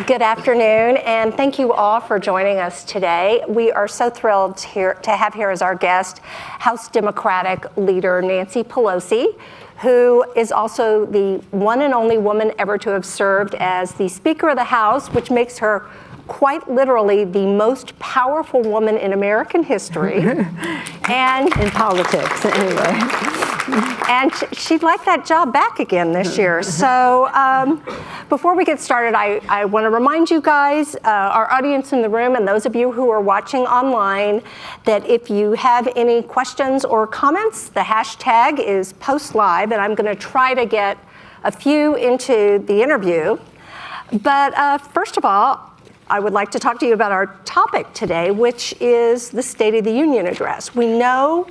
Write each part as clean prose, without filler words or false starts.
Good afternoon, and thank you all for joining us today. We are so thrilled to have here as our guest House Democratic leader Nancy Pelosi, who is also the one and only woman ever to have served as the Speaker of the House, which makes her quite literally the most powerful woman in American history. And in politics, anyway. And she'd like that job back again this year. So before we get started, I want to remind you guys, our audience in the room, and those of you who are watching online, that if you have any questions or comments, the hashtag is postlive, and I'm going to try to get a few into the interview. But first of all, I would like to talk to you about our topic today, which is the State of the Union address. We know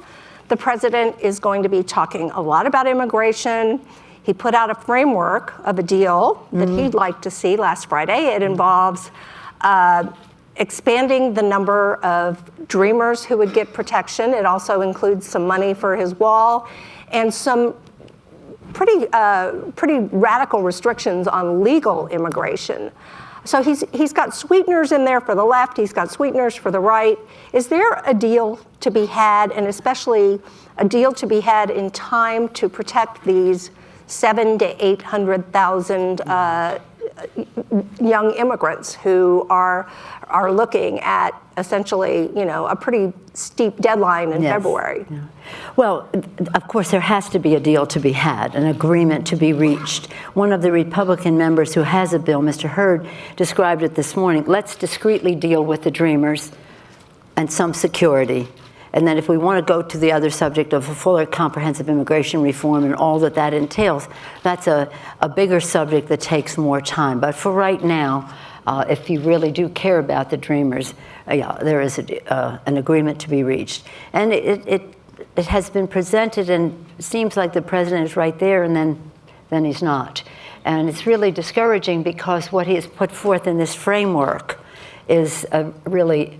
the president is going to be talking a lot about immigration. He put out a framework of a deal that he'd like to see last Friday. It involves expanding the number of dreamers who would get protection. It also includes some money for his wall and some pretty radical restrictions on legal immigration. So he's got sweeteners in there for the left, he's got sweeteners for the right. Is there a deal to be had, and especially a deal to be had in time to protect these 700,000 to 800,000 young immigrants who are looking at essentially, a pretty steep deadline in February? Yeah. Well, of course, there has to be a deal to be had, an agreement to be reached. One of the Republican members who has a bill, Mr. Hurd, described it this morning. Let's discreetly deal with the dreamers and some security. And then if we want to go to the other subject of a fuller comprehensive immigration reform and all that that entails, that's a bigger subject that takes more time. But for right now, if you really do care about the dreamers, there is an agreement to be reached. And it has been presented, and it seems like the president is right there, and then he's not. And it's really discouraging because what he has put forth in this framework is really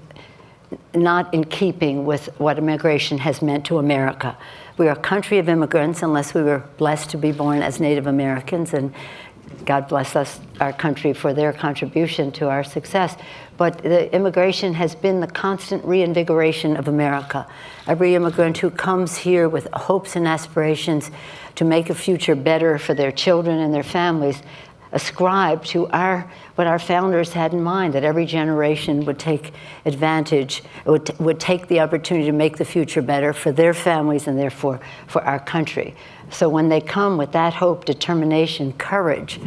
not in keeping with what immigration has meant to America. We are a country of immigrants unless we were blessed to be born as Native Americans, and God bless us, our country, for their contribution to our success. But the immigration has been the constant reinvigoration of America. Every immigrant who comes here with hopes and aspirations to make a future better for their children and their families ascribe to what our founders had in mind, that every generation would take advantage, would take the opportunity to make the future better for their families and therefore for our country. So when they come with that hope, determination, courage,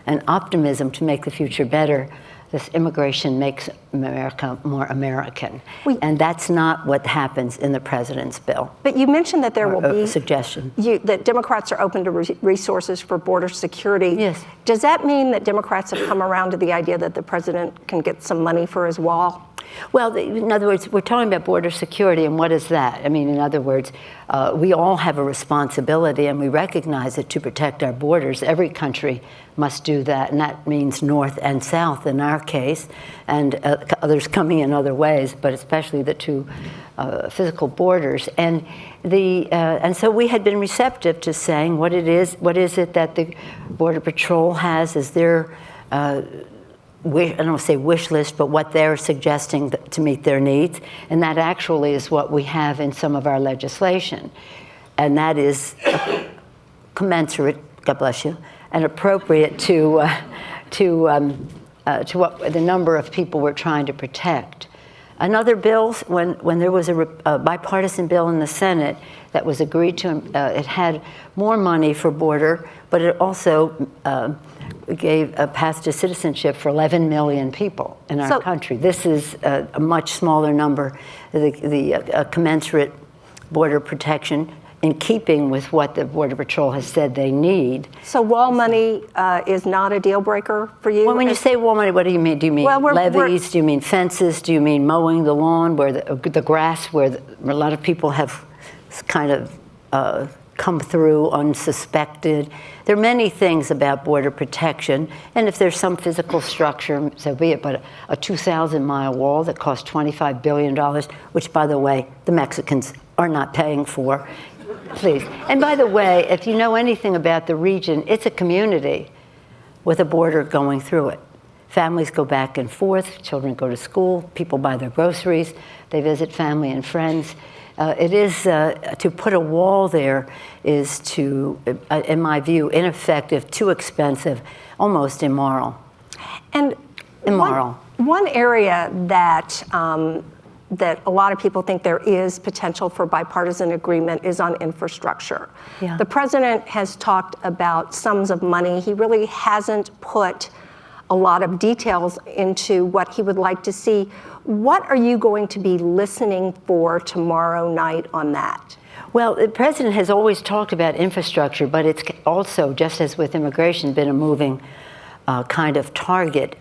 and optimism to make the future better, this immigration makes America more American. And that's not what happens in the president's bill. But you mentioned that there will be suggestion. That Democrats are open to resources for border security. Yes. Does that mean that Democrats have come around to the idea that the president can get some money for his wall? Well, in other words, we're talking about border security, and what is that? I mean, in other words, we all have a responsibility, and we recognize it, to protect our borders. Every country must do that, and that means north and south in our case, and others coming in other ways, but especially the two physical borders. And so we had been receptive to saying what is it that the Border Patrol has as their I don't want to say wish list, but what they're suggesting to meet their needs. And that actually is what we have in some of our legislation. And that is commensurate, God bless you, and appropriate to what the number of people we're trying to protect. Another bill, when there was a bipartisan bill in the Senate that was agreed to, it had more money for border, but it also gave a path to citizenship for 11 million people in our country. This is a much smaller number, the commensurate border protection, in keeping with what the Border Patrol has said they need. So wall money is not a deal breaker for you? Well, when you say wall money, what do you mean? Do you mean levees? Do you mean fences? Do you mean mowing the lawn, where the grass, where a lot of people have kind of come through unsuspected? There are many things about border protection, and if there's some physical structure, so be it, but a 2,000-mile wall that costs $25 billion, which, by the way, the Mexicans are not paying for. Please. And by the way, if you know anything about the region, it's a community with a border going through it. Families go back and forth, children go to school, people buy their groceries, they visit family and friends. It is, to put a wall there is to, in my view, ineffective, too expensive, almost immoral. And immoral. One area that that a lot of people think there is potential for bipartisan agreement is on infrastructure. Yeah. The president has talked about sums of money. He really hasn't put a lot of details into what he would like to see. What are you going to be listening for tomorrow night on that? Well, the president has always talked about infrastructure, but it's also, just as with immigration, been a moving kind of target.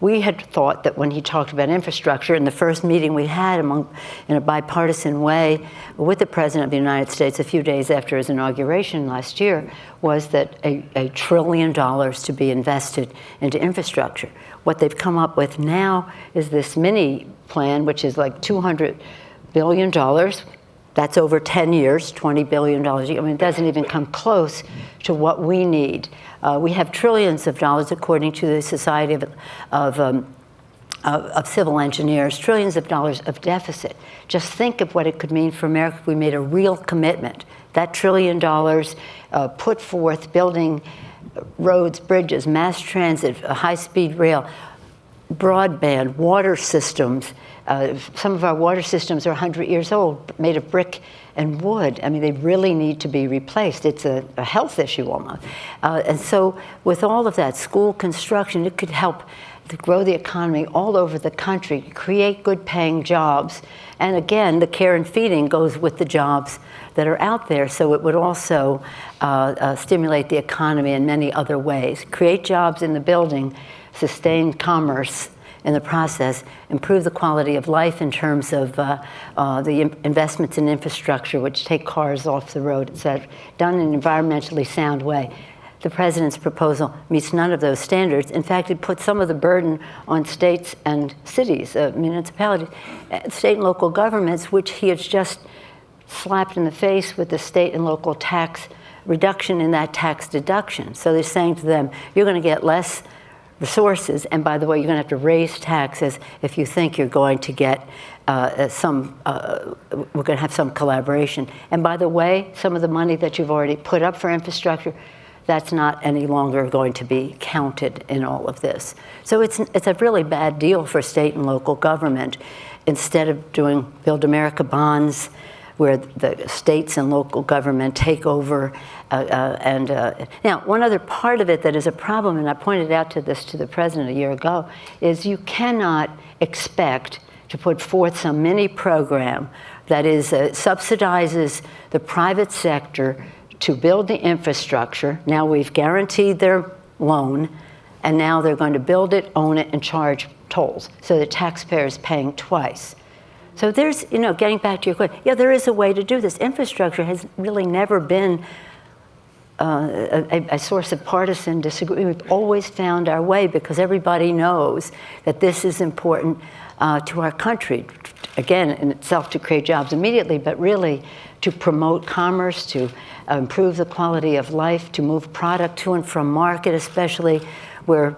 We had thought that when he talked about infrastructure in the first meeting we had in a bipartisan way with the President of the United States a few days after his inauguration last year, was that $1 trillion to be invested into infrastructure. What they've come up with now is this mini plan, which is like $200 billion. That's over 10 years, $20 billion. I mean, it doesn't even come close to what we need. We have trillions of dollars, according to the Society of Civil Engineers, trillions of dollars of deficit. Just think of what it could mean for America if we made a real commitment. That $1 trillion put forth building roads, bridges, mass transit, high-speed rail, broadband, water systems. Some of our water systems are 100 years old, made of brick and wood. I mean, they really need to be replaced. It's a health issue almost. And so with all of that, school construction, it could help to grow the economy all over the country, create good paying jobs. And again, the care and feeding goes with the jobs that are out there. So it would also stimulate the economy in many other ways. Create jobs in the building, sustain commerce in the process, improve the quality of life in terms of the investments in infrastructure, which take cars off the road, et cetera, done in an environmentally sound way. The president's proposal meets none of those standards. In fact, it puts some of the burden on states and cities, municipalities, state and local governments, which he has just slapped in the face with the state and local tax reduction in that tax deduction. So they're saying to them, you're going to get less resources, and by the way, you're going to have to raise taxes if you think you're going to get we're going to have some collaboration. And by the way, some of the money that you've already put up for infrastructure, that's not any longer going to be counted in all of this. So it's a really bad deal for state and local government. Instead of doing Build America bonds, where the states and local government take over. Now, one other part of it that is a problem, and I pointed out to the president a year ago, is you cannot expect to put forth some mini program that is subsidizes the private sector to build the infrastructure. Now we've guaranteed their loan, and now they're going to build it, own it, and charge tolls. So the taxpayer is paying twice. So there's, getting back to your question, yeah, there is a way to do this. Infrastructure has really never been a source of partisan disagreement. We've always found our way because everybody knows that this is important to our country. Again, in itself, to create jobs immediately, but really to promote commerce, to improve the quality of life, to move product to and from market, especially where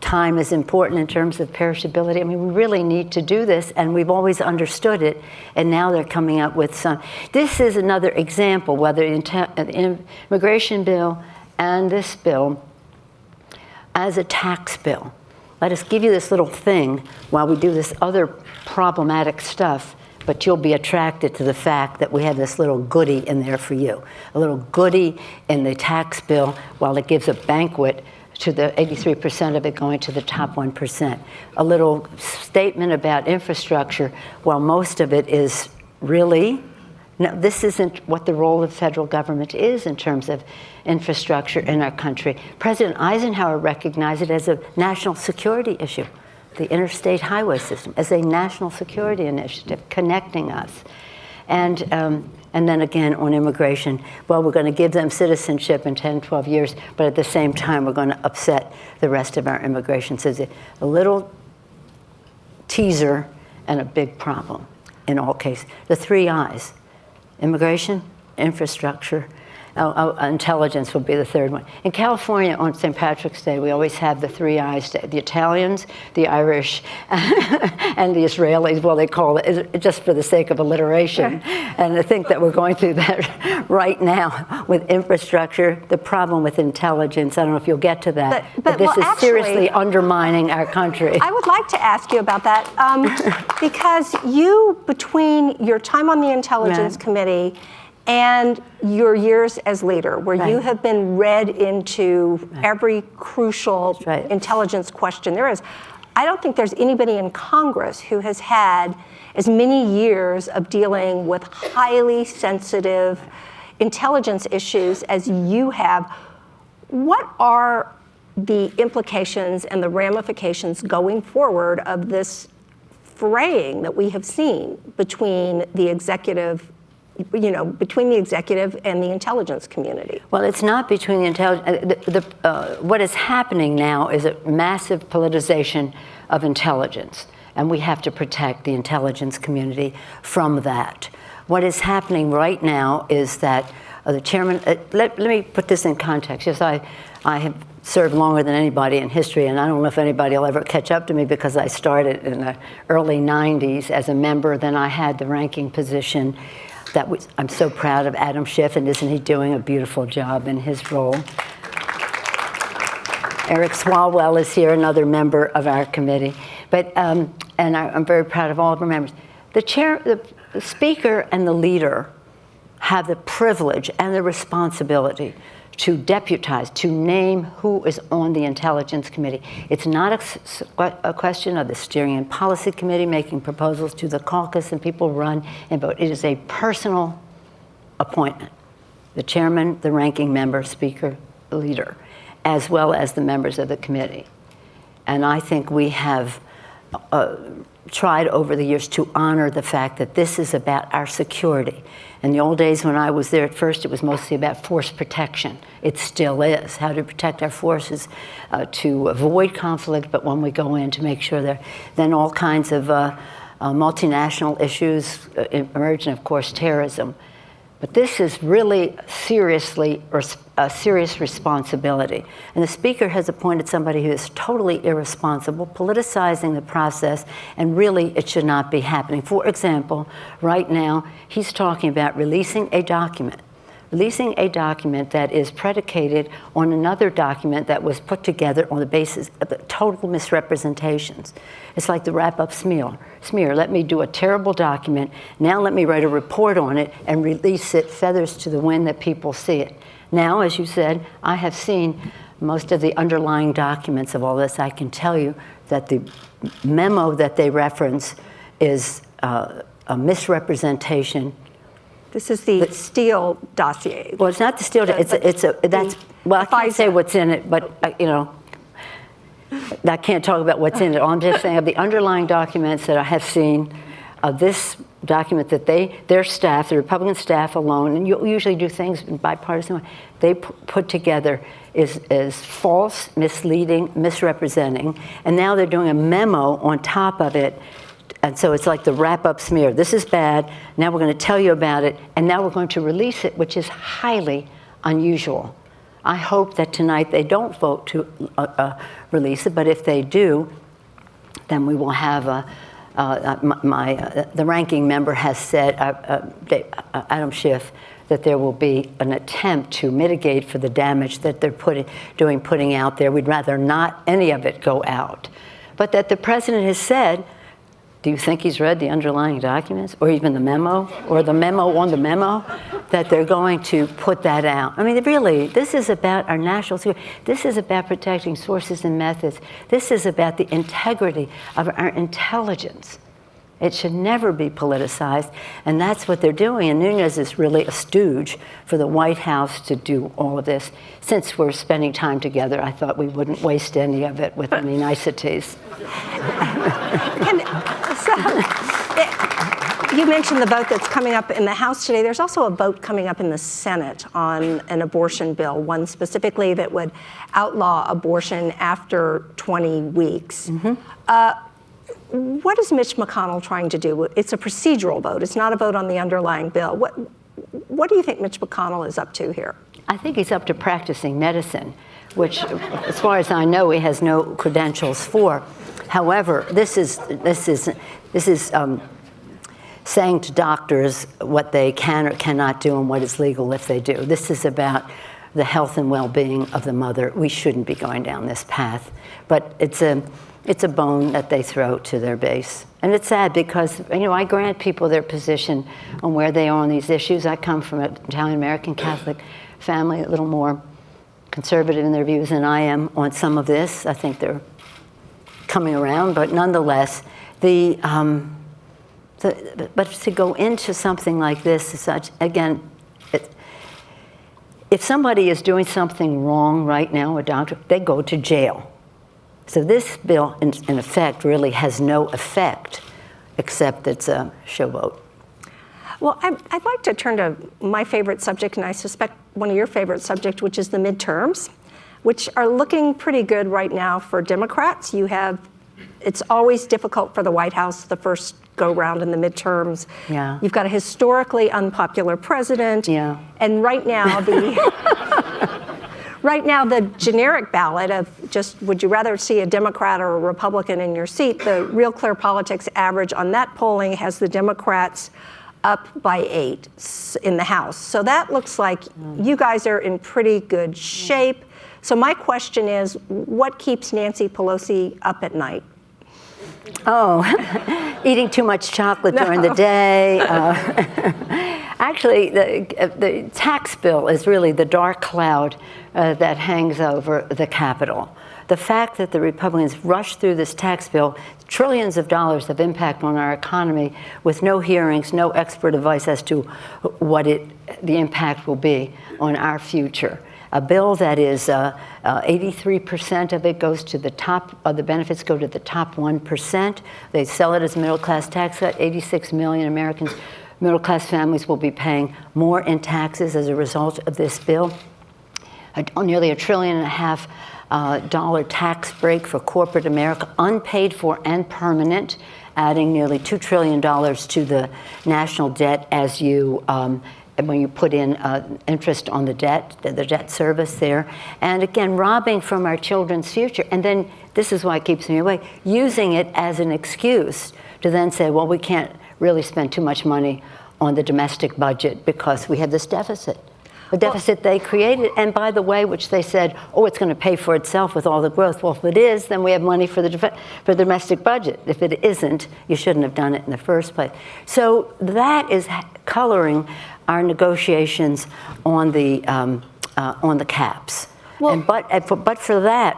time is important in terms of perishability. I mean, we really need to do this, and we've always understood it, and now they're coming up with some. This is another example, whether the immigration bill and this bill as a tax bill. Let us give you this little thing while we do this other problematic stuff, but you'll be attracted to the fact that we have this little goodie in there for you. A little goodie in the tax bill while it gives a banquet to the 83% of it going to the top 1%. A little statement about infrastructure, while most of it is really, no, this isn't what the role of federal government is in terms of infrastructure in our country. President Eisenhower recognized it as a national security issue, the interstate highway system, as a national security initiative connecting us. And then again on immigration, well, we're going to give them citizenship in 10, 12 years, but at the same time, we're going to upset the rest of our immigration. So it's a little teaser and a big problem in all cases. The 3 I's: immigration, infrastructure, Intelligence will be the third one. In California, on St. Patrick's Day, we always have the three I's, the Italians, the Irish, and the Israelis. Well, they call it, just for the sake of alliteration. And I think that we're going through that right now with infrastructure, the problem with intelligence. I don't know if you'll get to that, but this is seriously undermining our country. I would like to ask you about that, because you, between your time on the Intelligence Committee and your years as leader, where you have been read into every crucial intelligence question there is, I don't think there's anybody in Congress who has had as many years of dealing with highly sensitive intelligence issues as you have. What are the implications and the ramifications going forward of this fraying that we have seen between the executive, between the executive and the intelligence community? Well, it's not between the intelligence. What is happening now is a massive politicization of intelligence, and we have to protect the intelligence community from that. What is happening right now is that the chairman, let me put this in context. Yes, I have served longer than anybody in history, and I don't know if anybody will ever catch up to me because I started in the early 90s as a member. Then I had the ranking position. I'm so proud of Adam Schiff, and isn't he doing a beautiful job in his role? Eric Swalwell is here, another member of our committee. But and I'm very proud of all of our members. The speaker and the leader have the privilege and the responsibility to deputize, to name who is on the Intelligence Committee. It's not a question of the Steering and Policy Committee making proposals to the caucus and people run and vote. It is a personal appointment. The chairman, the ranking member, speaker, the leader, as well as the members of the committee. And I think we have tried over the years to honor the fact that this is about our security. In the old days when I was there at first, it was mostly about force protection. It still is, how to protect our forces to avoid conflict, but when we go in to make sure there, then all kinds of multinational issues emerge, and of course terrorism. But this is really seriously a serious responsibility. And the speaker has appointed somebody who is totally irresponsible, politicizing the process, and really it should not be happening. For example, right now, he's talking about releasing a document that is predicated on another document that was put together on the basis of total misrepresentations. It's like the wrap-up smear. Let me do a terrible document, now let me write a report on it and release it, feathers to the wind that people see it. Now, as you said, I have seen most of the underlying documents of all this. I can tell you that the memo that they reference is a misrepresentation. This is the Steele dossier. Well, it's not the Steele. Well, I can't say what's in it, but I can't talk about what's in it. I'm just saying of the underlying documents that I have seen, this document that their staff, the Republican staff alone, and you usually do things in bipartisan way, they put together is false, misleading, misrepresenting, and now they're doing a memo on top of it. And so it's like the wrap-up smear. This is bad. Now we're going to tell you about it, and now we're going to release it, which is highly unusual. I hope that tonight they don't vote to release it, but if they do, then we will have the ranking member has said, Adam Schiff, that there will be an attempt to mitigate for the damage that they're putting out there. We'd rather not any of it go out. But that the president has said, do you think he's read the underlying documents, or even the memo, or the memo on the memo, that they're going to put that out? I mean, really, this is about our national security. This is about protecting sources and methods. This is about the integrity of our intelligence. It should never be politicized, and that's what they're doing. And Nunes is really a stooge for the White House to do all of this. Since we're spending time together, I thought we wouldn't waste any of it with any niceties. You mentioned the vote that's coming up in the House today. There's also a vote coming up in the Senate on an abortion bill, one specifically that would outlaw abortion after 20 weeks. What is Mitch McConnell trying to do? It's a procedural vote. It's not a vote on the underlying bill. What do you think Mitch McConnell is up to here? I think he's up to practicing medicine, which, as far as I know, he has no credentials for. However, this is saying to doctors what they can or cannot do and what is legal if they do. This is about the health and well-being of the mother. We shouldn't be going down this path, but it's a bone that they throw to their base. And it's sad because, I grant people their position on where they are on these issues. I come from an Italian-American Catholic family, a little more conservative in their views than I am on some of this. I think they're coming around, but nonetheless, but to go into something like this is such, again, if somebody is doing something wrong right now, a doctor, they go to jail. So this bill, in effect, really has no effect, except it's a showboat. Well, I'd like to turn to my favorite subject, and I suspect one of your favorite subjects, which is the midterms, which are looking pretty good right now for Democrats. It's always difficult for the White House the first go-round in the midterms. Yeah. You've got a historically unpopular president. Yeah. And right now, the generic ballot of just would you rather see a Democrat or a Republican in your seat, the Real Clear Politics average on that polling has the Democrats up by 8 in the House. So that looks like you guys are in pretty good shape. So my question is, what keeps Nancy Pelosi up at night? Oh, eating too much chocolate during the day. Actually, the tax bill is really the dark cloud that hangs over the Capitol. The fact that the Republicans rushed through this tax bill, trillions of dollars of impact on our economy with no hearings, no expert advice as to what the impact will be on our future. A bill that is 83% of it goes to the top, the benefits go to the top 1%. They sell it as a middle-class tax cut. 86 million Americans, middle-class families will be paying more in taxes as a result of this bill. Nearly $1.5 trillion dollar tax break for corporate America, unpaid for and permanent, adding nearly $2 trillion to the national debt as you when you put in interest on the debt service there. And again, robbing from our children's future. And then, this is why it keeps me away, using it as an excuse to then say, well, we can't really spend too much money on the domestic budget because we have this deficit. The deficit they created, and by the way, which they said, oh, it's going to pay for itself with all the growth. Well, if it is, then we have money for the domestic budget. If it isn't, you shouldn't have done it in the first place. So that is coloring our negotiations on the caps. Well, but for that,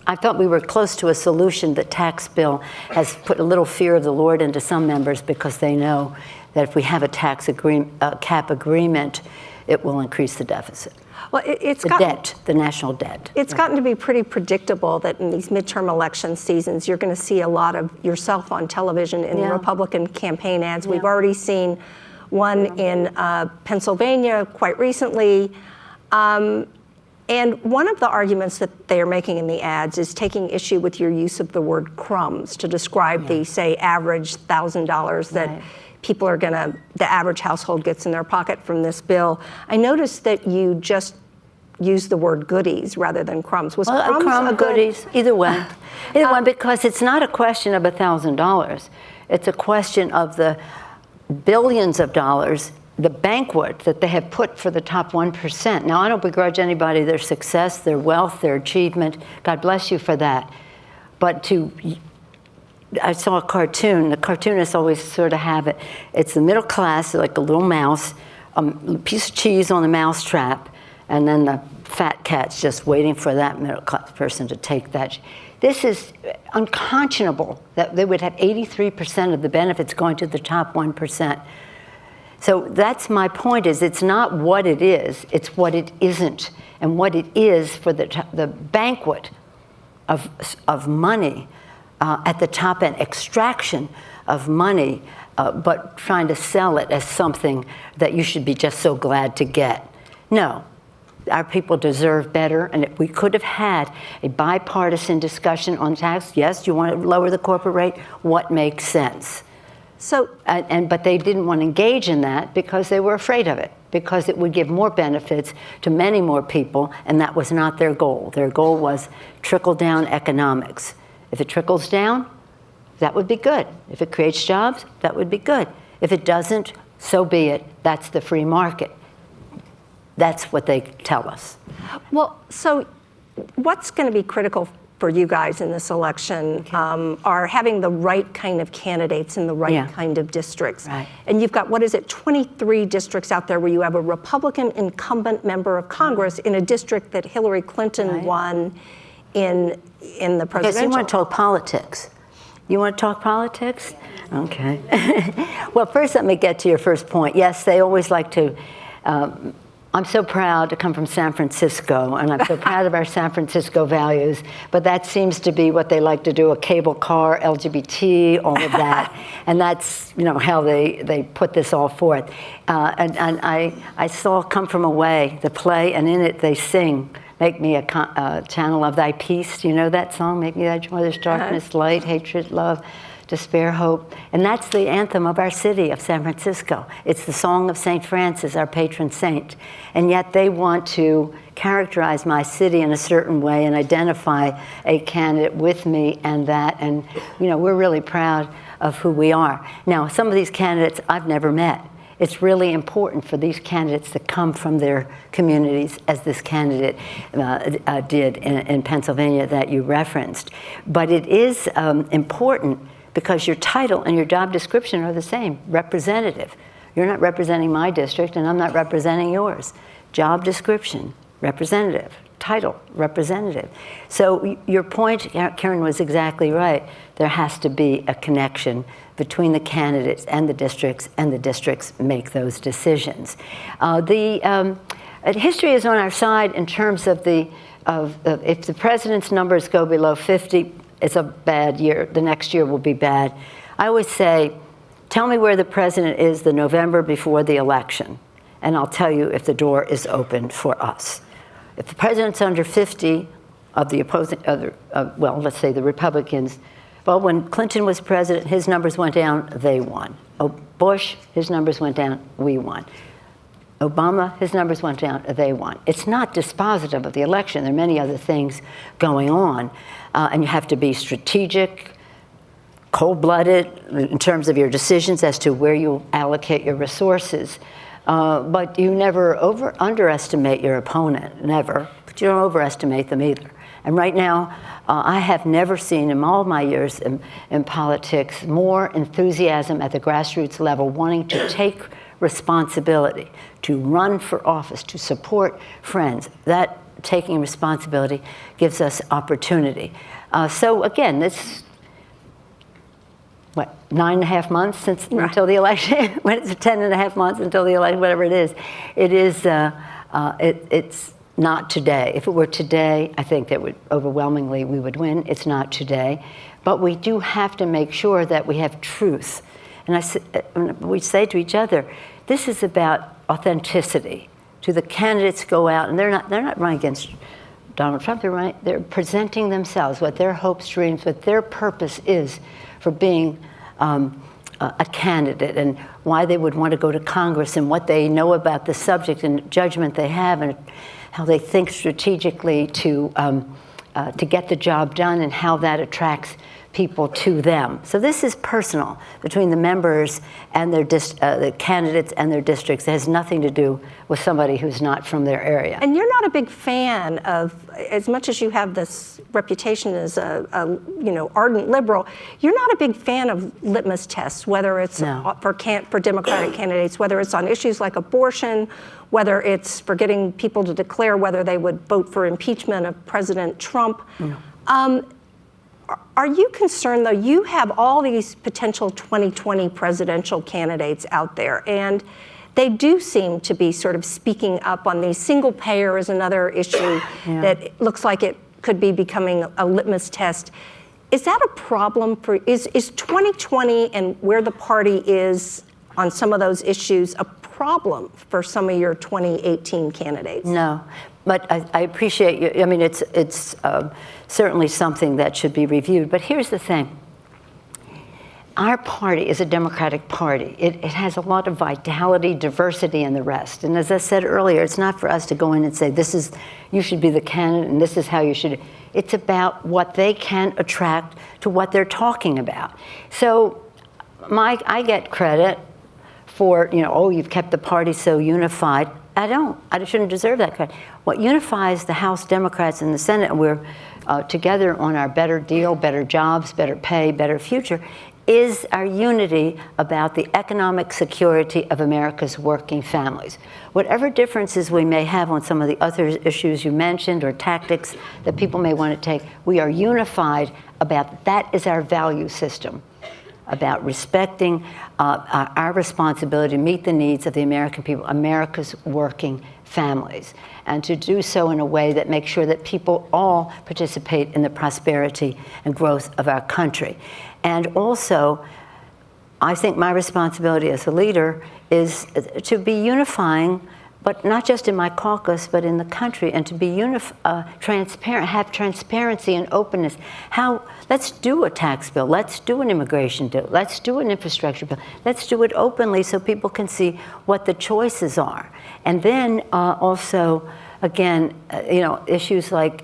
I thought we were close to a solution. The tax bill has put a little fear of the Lord into some members because they know that if we have a cap agreement, it will increase the deficit. Well, the national debt. It's gotten to be pretty predictable that in these midterm election seasons, you're going to see a lot of yourself on television in Republican campaign ads. We've already seen one in Pennsylvania quite recently. And one of the arguments that they are making in the ads is taking issue with your use of the word crumbs to describe the, say, average $1,000 that people are the average household gets in their pocket from this bill. I noticed that you just used the word goodies rather than crumbs. Was crumbs goodies? Either way. Either one, because it's not a question of $1,000. It's a question of the billions of dollars, the banquet that they have put for the top 1%. Now, I don't begrudge anybody their success, their wealth, their achievement. God bless you for that. But I saw a cartoon. The cartoonists always sort of have it. It's the middle class, like a little mouse, a piece of cheese on the mouse trap, and then the fat cat's just waiting for that middle class person to take that. This is unconscionable that they would have 83% of the benefits going to the top 1%. So that's my point, is it's not what it is, it's what it isn't. And what it is for the banquet of money at the top end, extraction of money, but trying to sell it as something that you should be just so glad to get. No, our people deserve better, and if we could have had a bipartisan discussion on tax. Yes, you want to lower the corporate rate, what makes sense? So, but they didn't want to engage in that because they were afraid of it. because it would give more benefits to many more people, and that was not their goal. Their goal was trickle-down economics. If it trickles down, that would be good. If it creates jobs, that would be good. If it doesn't, so be it. That's the free market. That's what they tell us. Well, so what's going to be critical for you guys in this election are having the right kind of candidates in the right kind of districts. Right. And you've got, 23 districts out there where you have a Republican incumbent member of Congress in a district that Hillary Clinton won in the presidential. Because you want to talk politics. You want to talk politics? Okay. Well, first let me get to your first point. Yes, they always like to, I'm so proud to come from San Francisco, and I'm so proud of our San Francisco values, but that seems to be what they like to do, a cable car, LGBT, all of that. And that's, how they put this all forth. And I saw Come From Away, the play, and in it they sing, make me a channel of thy peace. Do you know that song? Make me thy joy, there's darkness, light, hatred, love, despair, hope. And that's the anthem of our city of San Francisco. It's the song of St. Francis, our patron saint. And yet they want to characterize my city in a certain way and identify a candidate with me and that. And, we're really proud of who we are. Now, some of these candidates I've never met. It's really important for these candidates to come from their communities, as this candidate did in Pennsylvania that you referenced. But it is important because your title and your job description are the same, representative. You're not representing my district, and I'm not representing yours. Job description, representative. Title, representative. So your point, Karen, was exactly right. There has to be a connection between the candidates and the districts make those decisions. History is on our side in terms of if the president's numbers go below 50, it's a bad year. The next year will be bad. I always say, tell me where the president is the November before the election, and I'll tell you if the door is open for us. If the president's under 50 of the opposing, let's say the Republicans, well, when Clinton was president, his numbers went down, they won. Bush, his numbers went down, we won. Obama, his numbers went down, they won. It's not dispositive of the election. There are many other things going on, and you have to be strategic, cold-blooded in terms of your decisions as to where you allocate your resources. But you never underestimate your opponent, never. But you don't overestimate them either. And right now, I have never seen in all my years in politics more enthusiasm at the grassroots level, wanting to take responsibility, to run for office, to support friends. That taking responsibility gives us opportunity. So again, this 9.5 months until the election? When it's 10.5 months until the election, whatever it is. It's not today. If it were today, I think that overwhelmingly we would win. It's not today. But we do have to make sure that we have truth. And we say to each other, this is about authenticity. Do the candidates go out, and they're not running against Donald Trump, they're presenting themselves, what their hopes, dreams, what their purpose is for being a candidate, and why they would want to go to Congress, and what they know about the subject and judgment they have, and how they think strategically to get the job done, and how that attracts people to them. So this is personal between the members and the candidates and their districts. It has nothing to do with somebody who's not from their area. And you're not a big fan of, as much as you have this reputation as a ardent liberal, you're not a big fan of litmus tests, whether it's for Democratic candidates, whether it's on issues like abortion, whether it's for getting people to declare whether they would vote for impeachment of President Trump. Are you concerned, though? You have all these potential 2020 presidential candidates out there, and they do seem to be sort of speaking up on these. Single payer is another issue that looks like it could be becoming a litmus test. Is that a problem for, is 2020 and where the party is on some of those issues a problem for some of your 2018 candidates? No, but I appreciate you. I mean, it's certainly something that should be reviewed. But here's the thing. our party is a Democratic Party. It has a lot of vitality, diversity, and the rest. And as I said earlier, it's not for us to go in and say, you should be the candidate and this is how you should. It's about what they can attract to what they're talking about. So I get credit for, you've kept the party so unified. I don't. I shouldn't deserve that credit. What unifies the House Democrats and the Senate, and we're together on our better deal, better jobs, better pay, better future, is our unity about the economic security of America's working families. Whatever differences we may have on some of the other issues you mentioned or tactics that people may want to take, we are unified about that is our value system, about respecting our responsibility to meet the needs of the American people, America's working families, and to do so in a way that makes sure that people all participate in the prosperity and growth of our country. And also, I think my responsibility as a leader is to be unifying, but not just in my caucus, but in the country, and to be transparent, have transparency and openness. Let's do a tax bill, let's do an immigration bill, let's do an infrastructure bill, let's do it openly so people can see what the choices are. And then also, again, issues like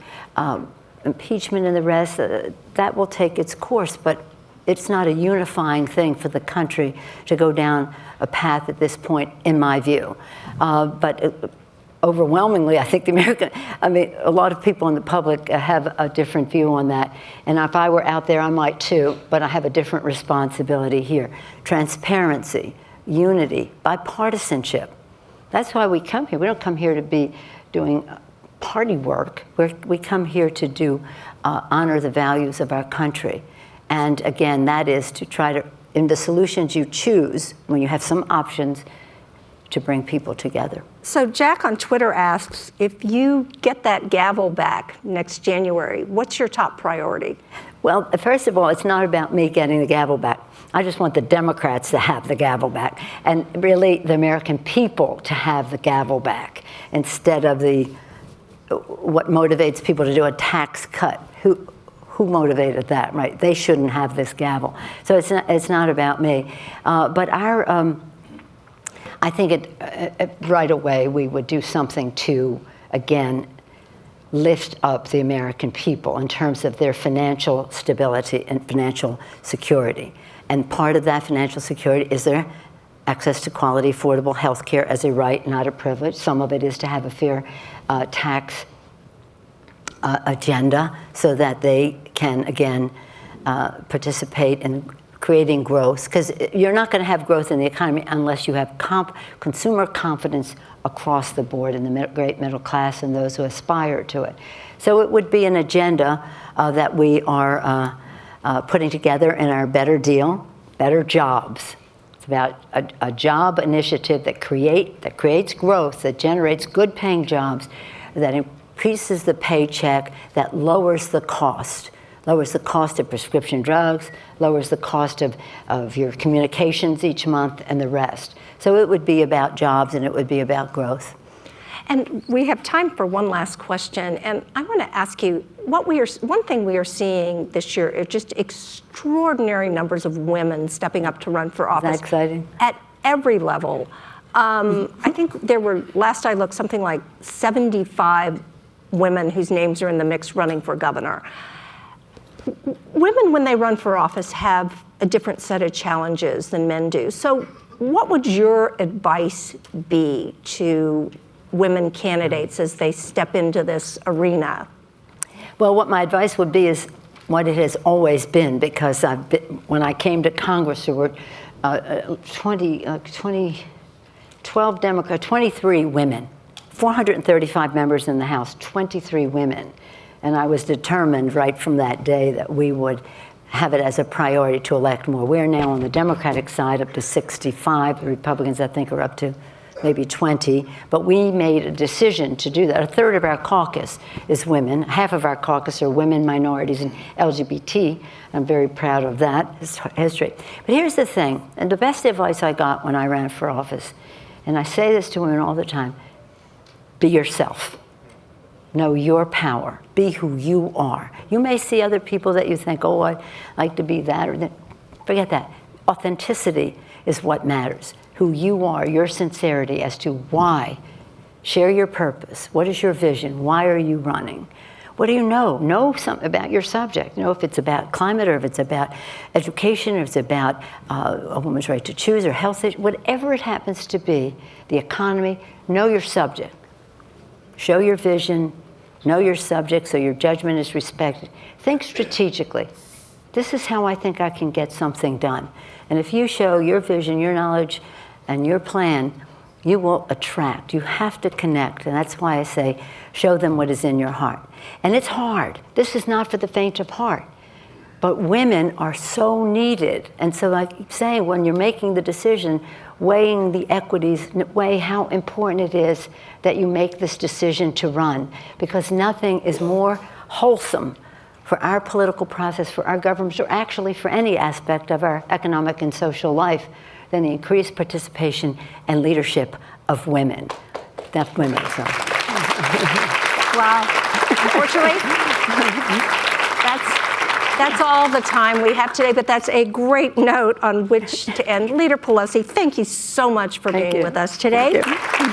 impeachment and the rest, that will take its course, but it's not a unifying thing for the country to go down a path at this point, in my view. But overwhelmingly, I think a lot of people in the public have a different view on that. And if I were out there, I might too, but I have a different responsibility here. Transparency, unity, bipartisanship. That's why we come here. We don't come here to be doing party work. We come here to honor the values of our country. And again, that is to try to, in the solutions you choose, when you have some options, to bring people together. So Jack on Twitter asks, if you get that gavel back next January, what's your top priority? Well, first of all, it's not about me getting the gavel back. I just want the Democrats to have the gavel back, and really the American people to have the gavel back, instead of what motivates people to do a tax cut. Who motivated that, right? They shouldn't have this gavel. So it's not about me. But I think right away we would do something to, again, lift up the American people in terms of their financial stability and financial security. And part of that financial security is their access to quality, affordable health care as a right, not a privilege. Some of it is to have a fair tax agenda so that they can, again, participate in creating growth, because you're not going to have growth in the economy unless you have consumer confidence across the board in the great middle class and those who aspire to it. So it would be an agenda that we are putting together in our Better Deal, Better Jobs. It's about a job initiative that creates growth, that generates good-paying jobs, that increases the paycheck, that lowers the cost of prescription drugs, lowers the cost of your communications each month, and the rest. So it would be about jobs, and it would be about growth. And we have time for one last question, and I want to ask you, one thing we are seeing this year is just extraordinary numbers of women stepping up to run for office. Isn't that exciting? At every level. I think there were, last I looked, something like 75 women whose names are in the mix running for governor. Women, when they run for office, have a different set of challenges than men do. So what would your advice be to women candidates as they step into this arena? Well, what my advice would be is what it has always been, because when I came to Congress, there were 12 Democrats, 23 women, 435 members in the House, 23 women. And I was determined right from that day that we would have it as a priority to elect more. We're now on the Democratic side up to 65. The Republicans, I think, are up to maybe 20. But we made a decision to do that. A third of our caucus is women. Half of our caucus are women, minorities, and LGBT. I'm very proud of that history. But here's the thing, and the best advice I got when I ran for office, and I say this to women all the time, be yourself. Know your power. Be who you are. You may see other people that you think, oh, I'd like to be that or that. Forget that. Authenticity is what matters. Who you are, your sincerity as to why. Share your purpose. What is your vision? Why are you running? What do you know? Know something about your subject. Know if it's about climate, or if it's about education, or if it's about a woman's right to choose, or health, whatever it happens to be, the economy, know your subject. Show your vision, know your subject so your judgment is respected. Think strategically. This is how I think I can get something done. And if you show your vision, your knowledge, and your plan, you will attract. You have to connect. And that's why I say, show them what is in your heart. And it's hard. This is not for the faint of heart. But women are so needed. And so I keep saying, when you're making the decision, weighing the equities, weigh how important it is that you make this decision to run. Because nothing is more wholesome for our political process, for our governments, or actually for any aspect of our economic and social life than the increased participation and leadership of women. That's women, so. Wow. Unfortunately, that's all the time we have today, but that's a great note on which to end. Leader Pelosi, thank you so much for being with us today. Thank you.